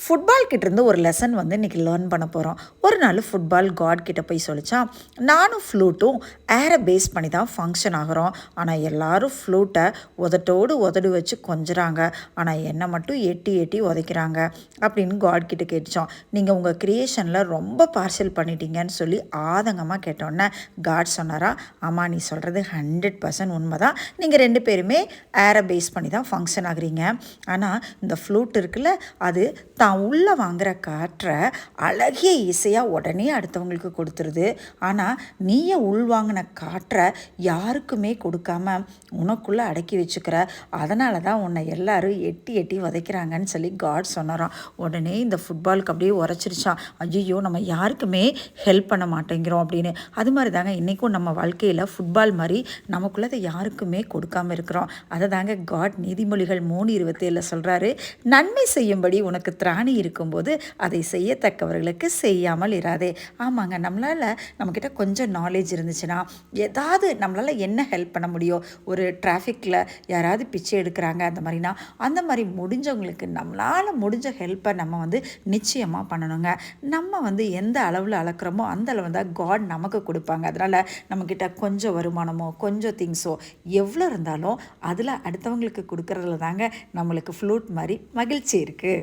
Football கிட்டேருந்து ஒரு lesson வந்து இன்றைக்கி லேர்ன் பண்ண போகிறோம். ஒரு நாள் ஃபுட்பால் காட் கிட்ட போய் சொல்லிச்சான், நானும் ஃப்ளூட்டும் ஏரை பேஸ் பண்ணி தான் ஃபங்க்ஷன் ஆகிறோம். ஆனால் எல்லோரும் ஃப்ளூட்டை உதட்டோடு உதடு வச்சு கொஞ்சுறாங்க, ஆனால் என்னை மட்டும் எட்டி எட்டி உதைக்கிறாங்க அப்படின்னு காட் கிட்ட கேட்டுச்சோம். நீங்கள் உங்கள் க்ரியேஷனில் ரொம்ப பார்சல் பண்ணிட்டீங்கன்னு சொல்லி ஆதங்கமாக கேட்டோன்னே காட் சொன்னாரா, ஆமாம் நீ சொல்கிறது 100% உண்மை தான். நீங்கள் 2 பேருமே ஏரை பேஸ் பண்ணி தான் ஃபங்க்ஷன் ஆகுறீங்க. ஆனால் இந்த ஃப்ளூட் இருக்குல்ல, அது தான் உள்ளே வாங்குகிற காற்றை அழகிய இசையாக உடனே அடுத்தவங்களுக்கு கொடுத்துருது. ஆனால் நீயே உள்வாங்கின காற்றை யாருக்குமே கொடுக்காம உனக்குள்ளே அடக்கி வச்சுக்கிற, அதனால தான் உன்னை எல்லாரும் எட்டி எட்டி உதைக்கிறாங்கன்னு சொல்லி காட் சொன்னாராம். உடனே இந்த ஃபுட்பாலுக்கு அப்படியே உரைச்சிருச்சான், ஐயோ நம்ம யாருக்குமே ஹெல்ப் பண்ண மாட்டேங்கிறோம் அப்படின்னு. அது மாதிரி தாங்க இன்றைக்கும் நம்ம வாழ்க்கையில் ஃபுட்பால் மாதிரி நமக்குள்ளதை யாருக்குமே கொடுக்காமல் இருக்கிறோம். அதை தாங்க காட் நீதிமொழிகள் 3:27 சொல்கிறாரு, நன்மை செய்யும்படி உனக்கு திராணி இருக்கும்போது அதை செய்யத்தக்கவர்களுக்கு செய்யாமல் இராதே. ஆமாங்க, நம்மளால் நம்மக்கிட்ட கொஞ்சம் நாலேஜ் இருந்துச்சுன்னா ஏதாவது நம்மளால் என்ன ஹெல்ப் பண்ண முடியும், ஒரு டிராஃபிக்கில் யாராவது பிச்சை எடுக்கிறாங்க அந்த மாதிரினா, அந்த மாதிரி முடிஞ்சவங்களுக்கு நம்மளால் முடிஞ்ச ஹெல்ப்பை நம்ம வந்து நிச்சயமாக பண்ணணுங்க. நம்ம வந்து எந்த அளவில் அளக்குறோமோ அந்த அளவு தான் காட் நமக்கு கொடுப்பாங்க. அதனால் நம்மக்கிட்ட கொஞ்சம் வருமானமோ கொஞ்சம் திங்ஸோ எவ்வளோ இருந்தாலும் அதில் அடுத்தவங்களுக்கு கொடுக்குறதுல தாங்க நம்மளுக்கு ஃப்ளூட் மாதிரி மகிழ்ச்சி இருக்குது.